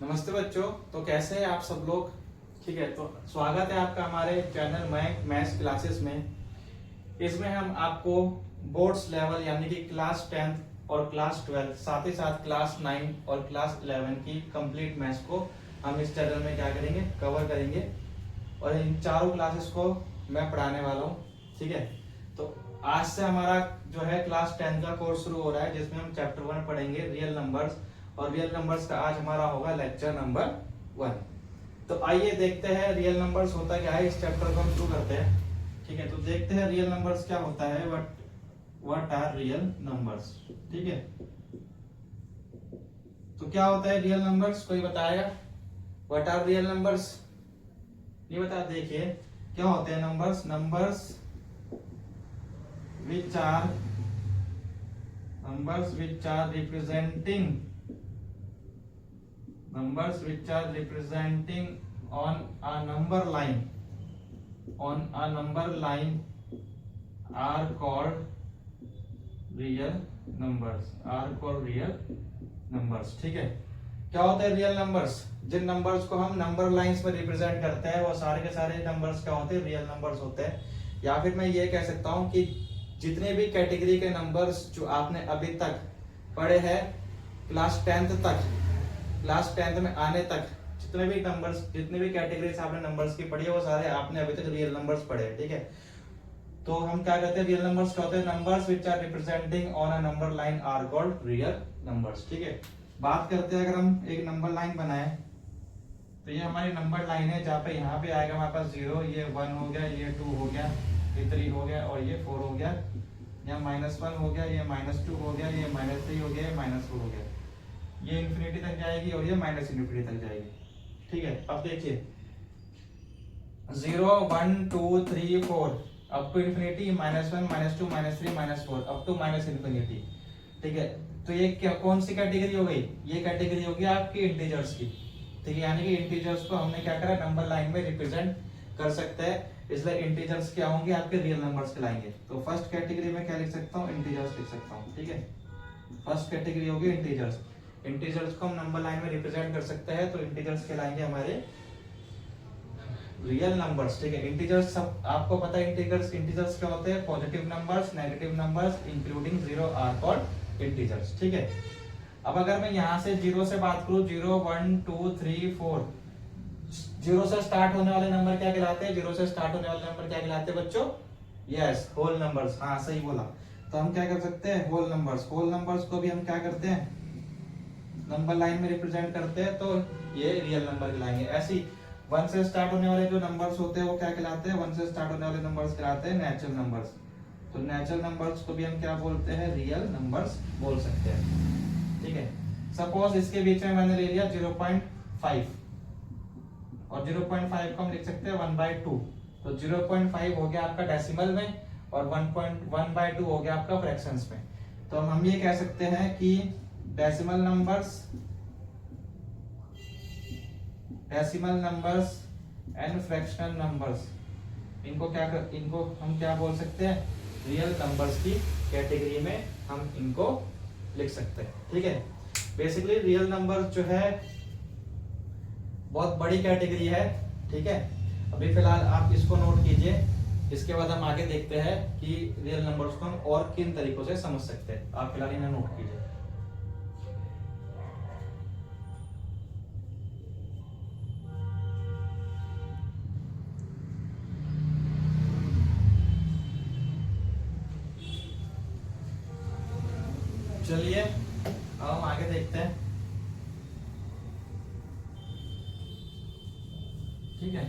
नमस्ते बच्चों। तो कैसे हैं आप सब लोग? ठीक है, तो स्वागत है आपका हमारे चैनल मैथ्स क्लासेस में। इसमें हम आपको बोर्ड्स लेवल यानी कि क्लास 10th और क्लास 12 साथ ही साथ क्लास 9 और क्लास 11 की कंप्लीट मैथ्स को हम इस चैनल में क्या करेंगे, कवर करेंगे। और इन चारों क्लासेस को मैं पढ़ाने वाला हूँ। ठीक है, तो आज से हमारा जो है क्लास 10 का कोर्स शुरू हो रहा है, जिसमें हम चैप्टर 1 पढ़ेंगे रियल नंबर्स। और रियल नंबर्स का आज हमारा होगा लेक्चर नंबर 1। तो आइए देखते हैं रियल नंबर्स होता क्या है, इस चैप्टर को हम शुरू करते हैं। ठीक है, तो देखते हैं रियल नंबर्स क्या होता है, व्हाट आर रियल नंबर्स। ठीक है, तो क्या होता है रियल नंबर्स, कोई बताएगा? What are real numbers? नहीं बता। देखिए क्या होते हैं numbers. Numbers which are representing on a number line are called real numbers। ठीक है, क्या होता है रियल नंबर्स? जिन नंबर्स को हम नंबर लाइंस में रिप्रेजेंट करते हैं वो सारे के सारे नंबर्स क्या होते हैं, रियल नंबर्स होते हैं। या फिर मैं ये कह सकता हूँ कि जितने भी कैटेगरी के नंबर्स जो आपने अभी तक पढ़े हैं क्लास 10th तक, क्लास 10th में आने तक जितने भी नंबर्स, जितने भी कैटेगरीज आपने नंबर्स की पढ़ी है वो सारे आपने अभी तक रियल नंबर्स पढ़े हैं। ठीक है, तो हम क्या कहते हैं, रियल नंबर्स क्या होते हैं? Numbers which are representing on a number line are called real numbers. ठीक है, बात करते हैं अगर हम एक नंबर लाइन बनाए तो ये हमारी नंबर लाइन है, जहाँ पे यहाँ पे आएगा हमारे पास 0, ये 1 हो गया, ये 2 हो गया, ये 3 हो गया और ये 4 हो गया। यहाँ -1 हो गया, ये -2 हो गया, ये -3 हो गया, ये -4 हो गया। ये इन्फिनिटी तक जाएगी और ये -इन्फिनिटी तक जाएगी। ठीक है, अब देखिए 0 1 2 3 4 up to infinity, -1 -2 -3 -4 up to -minus infinity. ठीक है, तो ये क्या, कौन सी कैटेगरी हो गई? ये कैटेगरी होगी आपकी इंटीजर्स की। ठीक है, यानी कि इंटीजर्स को हमने क्या करा, नंबर लाइन में रिप्रेजेंट कर सकते हैं, इसलिए इंटीजर्स क्या होंगे, आपके रियल नंबर्स कहलाएंगे। तो फर्स्ट कैटेगरी में क्या लिख सकता हूँ, इंटीजर्स लिख सकता हूँ। ठीक है, फर्स्ट कैटेगरी होगी इंटीजर्स। इंटीजर्स को हम नंबर लाइन में रिप्रेजेंट कर सकते हैं, तो इंटीजर्स कहलाएंगे हमारे रियल नंबर्स। ठीक है, इंटीजर्स सब आपको पता है। इंटीजर्स क्या होते हैं? Positive numbers, negative numbers including 0 are called integers. ठीक है, अब अगर मैं यहाँ से 0 से बात करूं, 0 1 2 3 4, 0 से स्टार्ट होने वाले नंबर क्या कहलाते हैं? 0 से स्टार्ट होने वाले नंबर क्या कहलाते हैं बच्चों? Yes, whole numbers. हाँ सही बोला। तो हम क्या कर सकते हैं, होल नंबर्स। होल नंबर्स को भी हम क्या करते हैं, नंबर लाइन में रिप्रेजेंट करते हैं, तो ये रियल नंबर कहलाएंगे। ऐसी 1 से स्टार्ट होने वाले जो नंबर्स होते हैं वो क्या कहलाते हैं? 1 से स्टार्ट होने वाले नंबर्स कहलाते हैं नेचुरल नंबर्स। तो नेचुरल नंबर्स को भी हम क्या बोलते हैं, रियल नंबर्स बोल सकते हैं। ठीक है, सपोज इसके बीच में मैंने ले लिया 0.5 और 0.5 को हम लिख सकते हैं 1/2। तो 0.5 हो गया आपका डेसिमल में और 1.1/2 हो गया आपका फ्रैक्शंस में। तो हम ये कह सकते हैं कि decimal numbers and fractional numbers, इनको हम क्या बोल सकते हैं, रियल नंबर्स की कैटेगरी में हम इनको लिख सकते हैं। ठीक है, बेसिकली रियल नंबर जो है बहुत बड़ी कैटेगरी है। ठीक है, अभी फिलहाल आप इसको नोट कीजिए, इसके बाद हम आगे देखते हैं कि रियल नंबर्स को हम और किन तरीकों से समझ सकते हैं। आप फिलहाल इन्हें नोट कीजिए। चलिए अब हम आगे देखते हैं। ठीक है,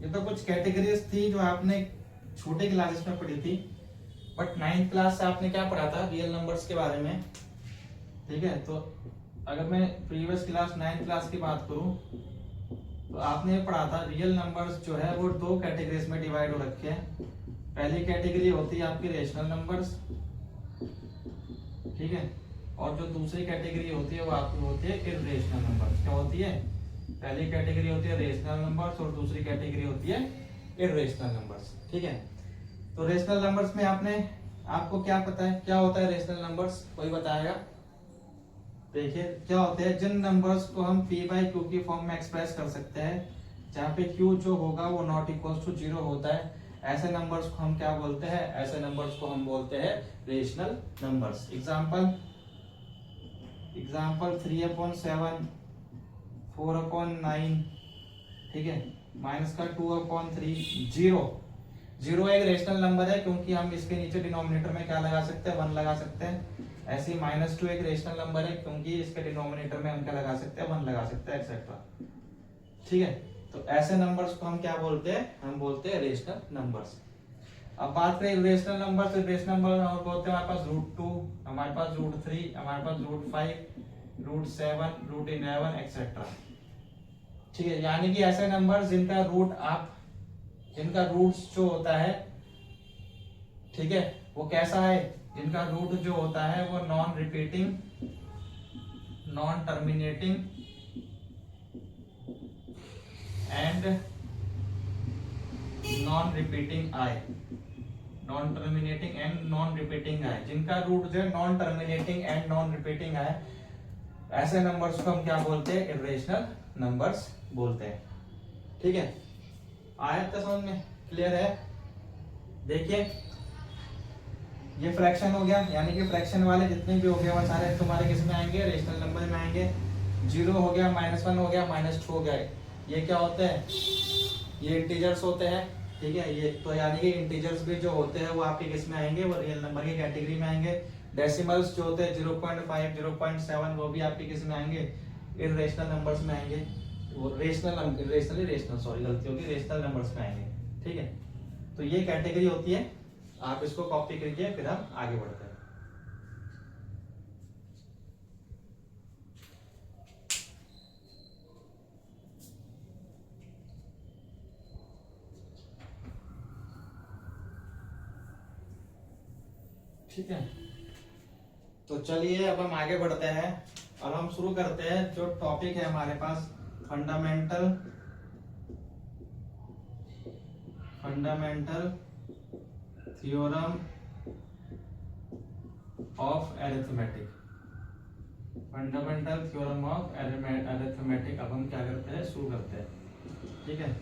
ये तो कुछ कैटेगरीज थी जो आपने छोटे क्लासेस में पढ़ी थी, बट 9th क्लास से आपने क्या पढ़ा था, रियल नंबर्स के बारे में। ठीक है, तो अगर मैं प्रीवियस क्लास 9th क्लास की बात करूं तो आपने पढ़ा था रियल नंबर्स जो है वो 2 कैटेगरीज में डिवाइड हो रखे हैं। पहली कैटेगरी होती है आपकी रेशनल नंबर्स। ठीक है, और जो दूसरी कैटेगरी होती है वो आपकी होती है इर्रेशनल नंबर्स। क्या होती है? पहली कैटेगरी होती है रेशनल नंबर्स और दूसरी कैटेगरी होती है इर्रेशनल नंबर्स। ठीक है, तो रेशनल नंबर्स में आपको क्या पता है क्या होता है रेशनल नंबर्स, कोई बताएगा? देखिए क्या होते हैं, जिन नंबर्स को हम p बाई क्यू की फॉर्म में एक्सप्रेस कर सकते हैं, जहाँ पे q जो होगा वो नॉट इक्वल टू 0 होता है, ऐसे नंबर्स को हम क्या बोलते हैं, ऐसे नंबर्स को हम बोलते हैं रेशनल नंबर्स। एग्जाम्पल 3/7, 4/9, ठीक है, माइनस का 2/3, 0। जीरो एक रेशनल नंबर है क्योंकि हम इसके नीचे डिनोमिनेटर में क्या लगा सकते हैं, 1 लगा सकते हैं। ऐसे ही -2 एक रेशनल नंबर है क्योंकि इसके डिनोमिनेटर में हम क्या लगा सकते हैं, 1 लगा सकते हैं, एक्सेट्रा। ठीक है, तो ऐसे नंबर्स को हम क्या बोलते हैं, हम बोलते हैं रेशनल नंबर्स। अब बात करें रेशनल नंबर, तो रेशनल नंबर बोलते हैं हमारे पास √2, हमारे पास √3, हमारे पास √5, √7, √11 एक्सेट्रा। ठीक है, यानी कि ऐसे नंबर जिनका रूट्स जो होता है, ठीक है, वो कैसा है, जिनका रूट जो होता है वो non repeating, non terminating and non repeating आए, non terminating and non repeating आए, जिनका रूट जो है non terminating and non repeating आए, ऐसे नंबर्स को हम क्या बोलते हैं, इर्रेशनल नंबर्स बोलते हैं। ठीक है, आया तो समझ में, क्लियर है। देखिए ये फ्रैक्शन हो गया, यानी कि फ्रैक्शन वाले जितने भी हो गए वो सारे तुम्हारे किस में आएंगे, रेशनल नंबर में आएंगे। 0 हो गया, -1 हो गया, -2 हो गया, ये क्या होते हैं, ये इंटीजर्स होते हैं। ठीक है, ये तो यानी कि इंटीजर्स भी जो होते हैं वो आपके किस में आएंगे, वो रियल नंबर की कैटेगरी में आएंगे। डेसिमल्स जो होते हैं 0.5, 0.7, वो भी आपके किस में आएंगे, इर्रेशनल नंबर्स में आएंगे, वो रेशनल सॉरी गलती होगी, रेशनल नंबर्स में आएंगे। ठीक है, तो ये कैटेगरी होती है, आप इसको कॉपी करिए, फिर हम आगे बढ़ते हैं। ठीक है, तो चलिए अब हम आगे बढ़ते हैं। अब हम शुरू करते हैं, जो टॉपिक है हमारे पास fundamental theorem of arithmetic. Fundamental theorem of arithmetic अब हम क्या करते हैं, शुरू करते हैं। ठीक है,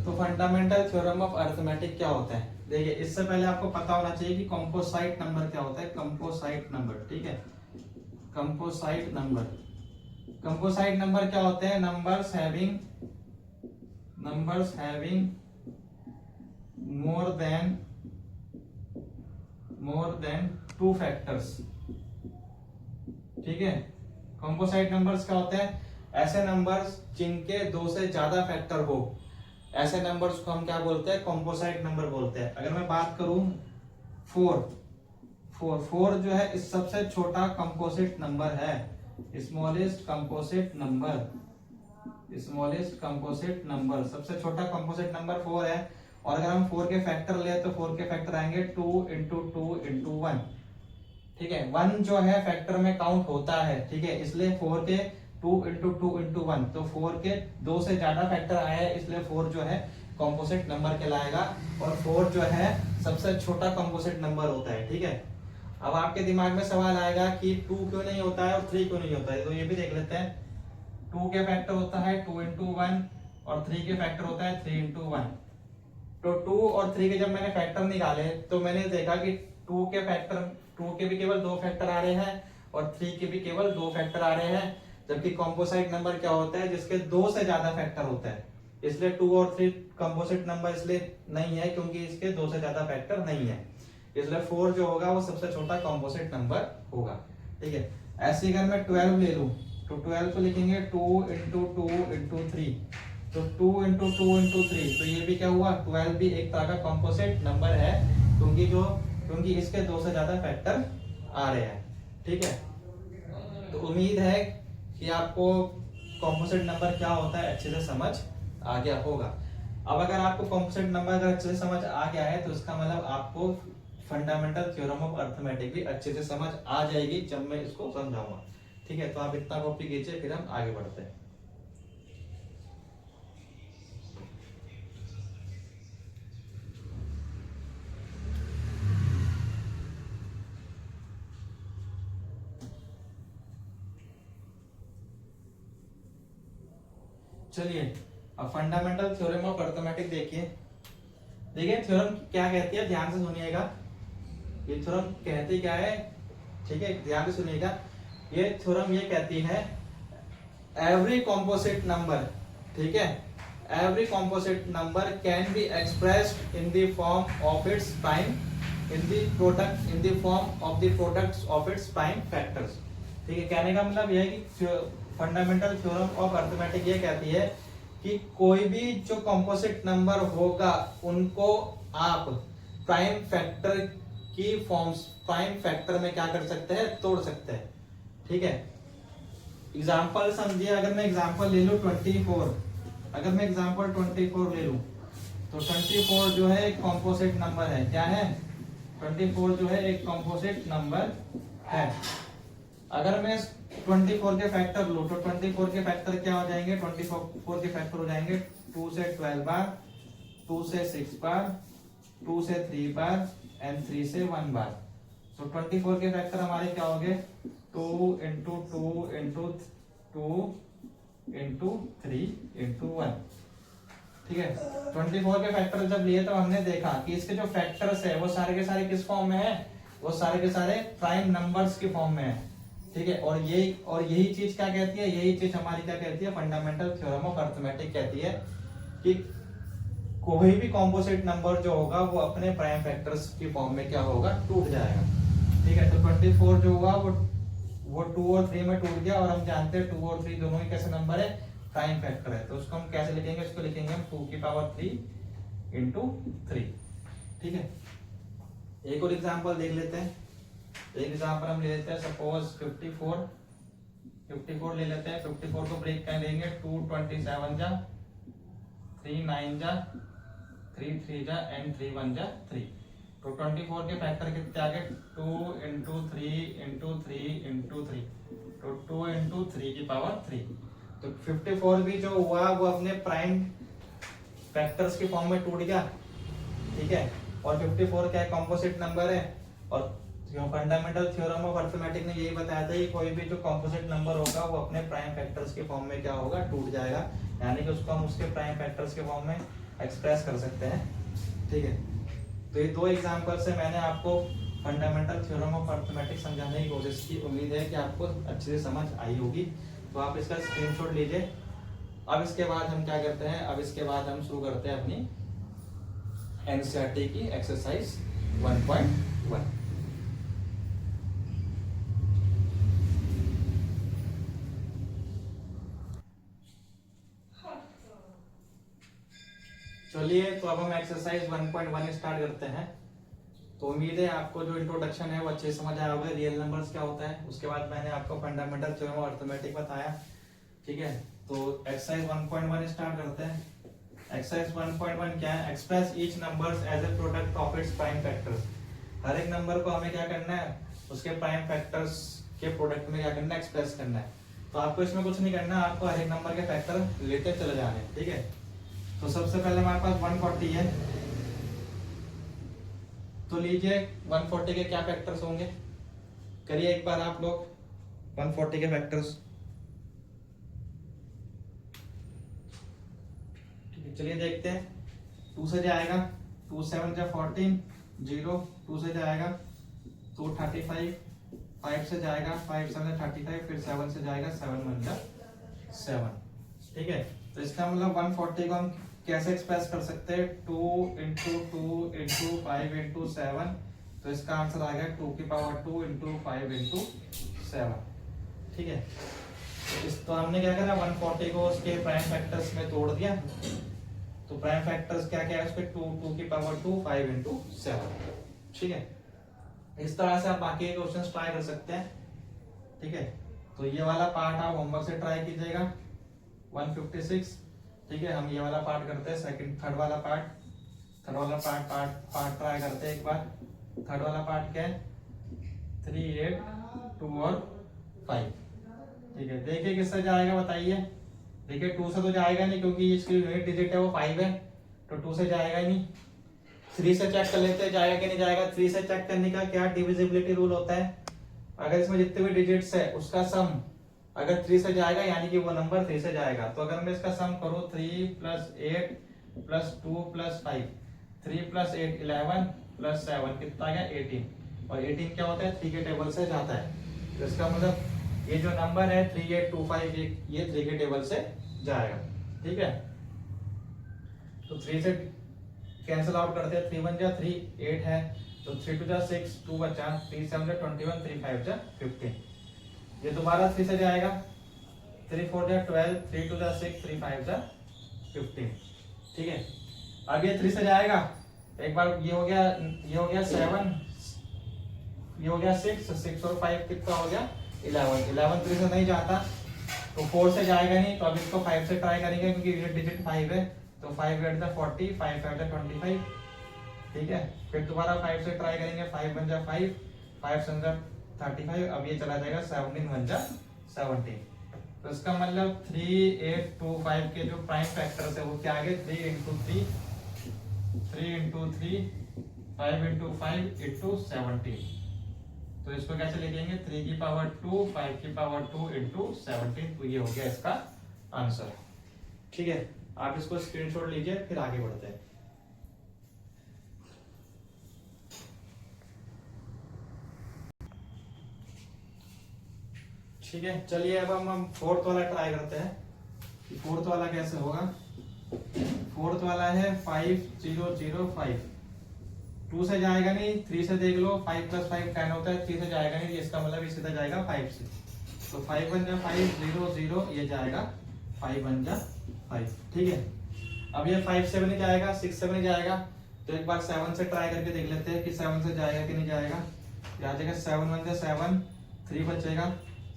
तो फंडामेंटल थ्योरम ऑफ अरिथमेटिक क्या होता है, देखिए इससे पहले आपको पता होना चाहिए कि कंपोसाइट नंबर क्या होता है। कंपोसाइट नंबर, ठीक है, कंपोसाइट नंबर क्या होते हैं, numbers having more than 2 factors. ठीक है, कंपोसाइट नंबर्स क्या होते हैं, ऐसे नंबर्स जिनके 2 से ज्यादा फैक्टर हो, ऐसे नंबर्स को हम क्या बोलते हैं, कंपोसाइट नंबर बोलते हैं। अगर मैं बात करूं 4 जो है इस सबसे छोटा कंपोजिट नंबर है, स्मॉलेस्ट कंपोजिट नंबर, सबसे छोटा कंपोजिट नंबर 4 है। और अगर हम 4 के फैक्टर ले तो 4 के फैक्टर आएंगे 2 इंटू 2 इंटू 1। ठीक है, 1 जो है फैक्टर में काउंट होता है, ठीक है, इसलिए 4 के 2 इंटू 2 इंटू 1, तो 4 के 2 से ज्यादा फैक्टर आया है, इसलिए 4 जो है कंपोजिट नंबर कहलाएगा। और 4 जो है सबसे छोटा कंपोजिट नंबर होता है। ठीक है, अब आपके दिमाग में सवाल आएगा कि 2 क्यों नहीं होता है और 3 क्यों नहीं होता है, तो ये भी देख लेते हैं। 2 के फैक्टर होता है 2 इंटू 1 और 3 के फैक्टर होता है 3 इंटू 1। तो 2 और 3 के जब मैंने फैक्टर निकाले तो मैंने देखा कि 2 के भी केवल 2 फैक्टर आ रहे हैं और 3 के भी केवल 2 फैक्टर आ रहे हैं। जबकि कंपोजिट नंबर क्या होता है, जिसके 2 से ज्यादा फैक्टर होता है, इसलिए 2 और 3 कंपोजिट नंबर इसलिए नहीं है क्योंकि इसके 2 से ज्यादा फैक्टर नहीं है, इसलिए 4 जो होगा वो सबसे छोटा कंपोजिट नंबर होगा। ठीक है, ऐसे अगर मैं 12 ले लूं तो 12 को लिखेंगे 2 इंटू 2 इंटू 3, तो 2 इंटू 2 इंटू 3, तो ये भी क्या हुआ, 12 भी एक तरह का कंपोजिट नंबर है क्योंकि इसके 2 से ज्यादा फैक्टर आ रहे हैं। ठीक है, तो उम्मीद है कि आपको कंपोजिट नंबर क्या होता है अच्छे से समझ आ गया होगा। अब अगर आपको कंपोजिट नंबर अगर अच्छे से समझ आ गया है तो इसका मतलब आपको फंडामेंटल थ्योरम ऑफ अरिथमेटिक भी अच्छे से समझ आ जाएगी जब मैं इसको समझाऊंगा। ठीक है, तो आप इतना कॉपी कीजिए, फिर हम आगे बढ़ते हैं। चलिए अब फंडामेंटल थ्योरम ऑफ अर्थमेटिक देखिए। देखिए थ्योरम क्या कहती है, ध्यान से सुनिएगा। ये थ्योरम कहती क्या है, ठीक है, ध्यान से सुनिएगा। ये थ्योरम ये कहती है एवरी कॉम्पोजिट नंबर, ठीक है, every composite number can be expressed in the form of its prime in the form of the products of its prime factors. ठीक है, कहने का मतलब यह है कि फंडामेंटल थ्योरम ऑफ अर्थमेटिक ये कहती है कि कोई भी जो कॉम्पोजिट नंबर होगा उनको आप प्राइम फैक्टर की फॉर्म्स, प्राइम फैक्टर में क्या कर सकते हैं, तोड़ सकते हैं। ठीक है, एग्जांपल समझिए, अगर मैं एग्जांपल ले लूं 24, अगर मैं एग्जांपल 24 ले लूं तो 24 जो है एक कॉम्पोजिट नंबर है। क्या है, 24 जो है एक कॉम्पोजिट नंबर है। अगर मैं 24 के फैक्टर लूं तो 24 के फैक्टर क्या हो जाएंगे, 24 के फैक्टर हो जाएंगे 2 से 12 बार, 2 से 6 बार, 2 से 3 बार एंड 3 से 1 बार। तो 24 के फैक्टर हमारे क्या हो गए, 2 इंटू 2 इंटू 2 इंटू 3 इंटू 1। ठीक है, 24 के फैक्टर जब लिए तो हमने देखा कि इसके जो फैक्टर्स है वो सारे के सारे किस फॉर्म में है, वो सारे के सारे प्राइम नंबर्स के फॉर्म में है। ठीक है, और यही चीज क्या कहती है, यही चीज हमारी क्या कहती है, फंडामेंटल थ्योरम ऑफ अर्थमेटिक कहती है कि कोई भी कॉम्पोजिट नंबर जो होगा वो अपने प्राइम फैक्टर्स की फॉर्म में क्या होगा, टूट जाएगा। ठीक है, तो 24 जो हुआ वो 2 और 3 में टूट गया, और हम जानते हैं 2 और 3 दोनों ही कैसे नंबर है, प्राइम फैक्टर है। तो उसको हम कैसे लिखेंगे, इसको लिखेंगे हम 2 की पावर 3 इंटू 3। ठीक है, एक और एग्जांपल देख लेते हैं। एक एग्जांपल हम ले लेते हैं, सपोज 54 ले लेते हैं। 54 को ब्रेक कर देंगे, 2 27 जा, 3 9 जा, 3 3 जा एंड 3 1 जा 3। तो 24 के फैक्टर कितने आ गए, 2 इंटू 3 इंटू 3 इंटू 3, तो 2 इंटू 3 की पावर 3। तो 54 भी जो हुआ वो अपने प्राइम फैक्टर्स के फॉर्म में टूट गया। ठीक है, और 54 क्या कॉम्पोजिट नंबर है, और फंडामेंटल थ्योरम ऑफ अर्थमेटिक ने यही बताया था कि कोई भी जो कॉम्पोजिट नंबर होगा वो अपने प्राइम फैक्टर्स के फॉर्म में क्या होगा, टूट जाएगा, यानी कि उसको हम उसके प्राइम फैक्टर्स के फॉर्म में एक्सप्रेस कर सकते हैं। ठीक है, तो ये दो एग्जांपल से मैंने आपको फंडामेंटल थ्योरम ऑफ अर्थमेटिक समझाने की कोशिश की। उम्मीद है कि आपको अच्छे से समझ आई होगी। तो आप इसका स्क्रीनशॉट लीजिए। अब इसके बाद हम क्या करते हैं, अब इसके बाद हम शुरू करते हैं अपनी एनसीईआरटी की एक्सरसाइज 1.1। चलिए, तो अब हम एक्सरसाइज 1.1 स्टार्ट करते हैं। तो उम्मीद है आपको जो इंट्रोडक्शन है वो अच्छे से समझ आया होगा, रियल नंबर्स क्या होता है। उसके बाद मैंने आपको फंडामेंटल थ्योरम ऑफ अर्थमेटिक बताया। ठीक है, तो एक्सरसाइज 1.1 स्टार्ट करते हैं। एक्सरसाइज 1.1 क्या है, express each numbers as a product of its prime factors. हर एक नंबर को हमें क्या करना है, उसके प्राइम फैक्टर्स के प्रोडक्ट में क्या करना है, एक्सप्रेस करना है। तो आपको इसमें कुछ नहीं करना, आपको हर एक नंबर के फैक्टर लेते चले जाने हैं। ठीक है, तो सबसे पहले हमारे पास 140 है, तो लीजिए 140 के क्या फैक्टर्स होंगे, करिए एक बार आप लोग 140 के फैक्टर्स। ठीक है, चलिए देखते हैं। 2 से जाएगा 2 7 जा 14, 0, 2 से जाएगा 2 35, 5 से जाएगा 5 7 35, फिर 7 से जाएगा 7 1 जा 7। ठीक है, तो इसका मतलब 140 को हम कैसे एक्सप्रेस कर सकते हैं, 2 इंटू 2 इंटू 5 इंटू 7। तो इसका आंसर आ गया 2 की पावर 2 इंटू 5 इंटू 7। ठीक है, तो हमने क्या करा, 140 को उसके प्राइम फैक्टर्स में तोड़ दिया। तो प्राइम फैक्टर्स क्या क्या है उसके, 2 की पावर 2 5 इंटू 7। ठीक है, इस तरह से आप बाकी के क्वेश्चंस ट्राई कर सकते हैं। ठीक है, तो ये वाला पार्ट आप होमवर्क से ट्राई कीजिएगा 156। ठीक है, हम ये वाला पार्ट करते हैं, थर्ड वाला पार्ट ट्राई करते हैं एक बार। थर्ड वाला पार्ट क्या है, 3 8 2 और 5। ठीक है, देखिए किससे जाएगा बताइए। देखिए 2 से तो जाएगा नहीं, क्योंकि इसकी यूनिट डिजिट है वो 5 है, तो 2 से जाएगा ही नहीं। 3 से चेक कर लेते हैं जाएगा कि नहीं जाएगा। 3 से चेक करने का क्या डिविजिबिलिटी रूल होता है, अगर इसमें जितने भी डिजिट्स है उसका सम अगर 3 से जाएगा यानी कि वो नंबर 3 से जाएगा। तो अगर मैं इसका सम करूं 3 + 8 + 2 + 5, 3 + 8 11 + 7 कितना आ गया 18। और 18 क्या होता है 3 के टेबल से जाता है। तो इसका मतलब ये जो नंबर है 3825 ये 3 के टेबल से जाएगा। ठीक है, तो 3 से कैंसिल आउट करते हैं, 3 × 1 = 3, 8 है तो 3 × 2 = 6, 2 बचा, 3 × 7 = 21, 3 × 5 = 15। ये दोबारा 3 से जाएगा, 3 × 4 = 12, 3 × 2 = 6, 3 × 5 = 15। ठीक है, अब ये 3 से जाएगा, एक बार ये हो गया 7, ये हो गया 6, 6 और 5 कितना हो गया 11, 11 3 से नहीं जाता तो 4 से जाएगा नहीं, तो अब इसको 5 से ट्राई करेंगे क्योंकि ये डिजिट 5 है। तो 5 × 8 = 40, 5 × 5 = 25। ठीक है, फिर दोबारा 5 से ट्राई करेंगे, 5 × 1 = 5, 5 × 7 = 35। अब ये चला जाएगा 17 × 1 = 17। तो इसका मतलब 3, 8, 2, 5 के जो प्राइम फैक्टर्स है वो क्या आ गए 3 × 3, 3 × 3, 5 × 5 × 17। तो इसको कैसे लिखेंगे 3 की पावर 2, 5 की पावर 2 × 17। तो ये हो गया इसका आंसर। ठीक है, आप इसको स्क्रीनशॉट लीजिए, फिर आगे बढ़ते हैं। ठीक है, चलिए अब हम फोर्थ वाला ट्राई करते हैं कि फोर्थ वाला कैसे होगा। फोर्थ वाला है 5005, 2 से जाएगा नहीं, 3 से देख लो, 5 + 5 10 होता है, 3 से जाएगा नहीं, इसका मतलब ये सीधा जाएगा 5 से। तो 5 × 1 = 5, 0 0 ये जाएगा 5 × 1 = 5। ठीक है, अब ये 5 से भी नहीं जाएगा, 6 से भी नहीं जाएगा, तो एक बार 7 से ट्राई करके देख लेते हैं कि 7 से जाएगा कि नहीं जाएगा। आ जाएगा 7 × 1 = 7, 3 बचेगा,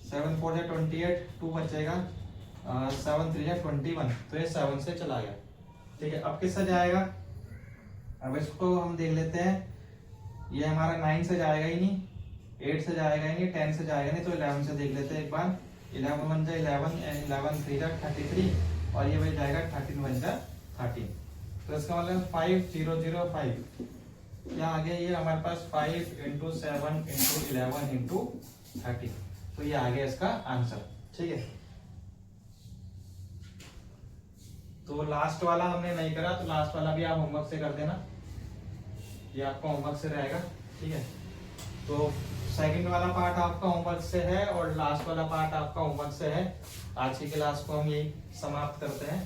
7 × 4 = 28, 2 बचेगा, 7 × 3 = 21। तो ये 7 से चला गया। ठीक है, अब किससे जाएगा, अब इसको हम देख लेते हैं। ये हमारा 9 से जाएगा ही नहीं, 8 से जाएगा ही नहीं, 10 से जाएगा नहीं, तो 11 से देख लेते हैं एक बार। 11 × 1 = 11, 11 × 3 = 33 और ये बच जाएगा 13 × 1 = 13। तो इसका मतलब 5005 क्या आ गया, ये हमारे पास 5 × 7 × 11 × 30। तो ये आ गया इसका आंसर। ठीक है, तो लास्ट वाला हमने नहीं करा, तो लास्ट वाला भी आप होमवर्क से कर देना, ये आपका होमवर्क से रहेगा। ठीक है, तो सेकंड वाला पार्ट आपका होमवर्क से है और लास्ट वाला पार्ट आपका होमवर्क से है। आज की क्लास को हम यही समाप्त करते हैं।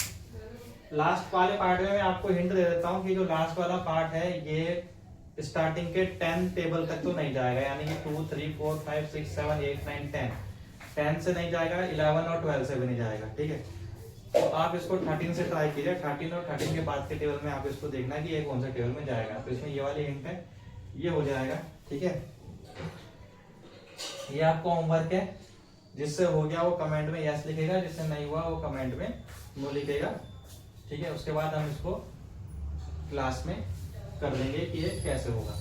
लास्ट वाले पार्ट में मैं आपको हिंट दे देता हूँ कि जो लास्ट वाला पार्ट है ये स्टार्टिंग के 10 टेबल तक तो नहीं जाएगा, यानी कि 2, 3, 4, 5, 6, 7, 8, 9, 10 से नहीं जाएगा, 11 और 12 से भी नहीं जाएगा। ठीक है, तो आप इसको 13 से ट्राई कीजिए, 13 और 13 के बाद के टेबल में आप इसको देखना कि ये कौन सा टेबल में जाएगा। तो इसमें ये वाली हिंट है, ये हो जाएगा। ठीक है, ये आपका होमवर्क है, जिससे हो गया वो कमेंट में यस लिखेगा, जिससे नहीं हुआ वो कमेंट में नो लिखेगा। ठीक है, उसके बाद हम इसको क्लास में कर देंगे कि ये कैसे होगा।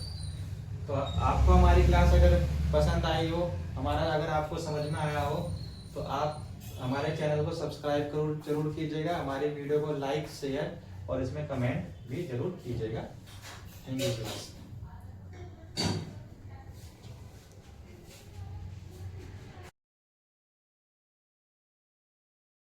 तो आपको हमारी क्लास अगर पसंद आई हो, हमारा अगर आपको समझ में आया हो, तो आप हमारे चैनल को सब्सक्राइब जरूर कीजिएगा, हमारे वीडियो को लाइक शेयर और इसमें कमेंट भी जरूर कीजिएगा। Thank you class.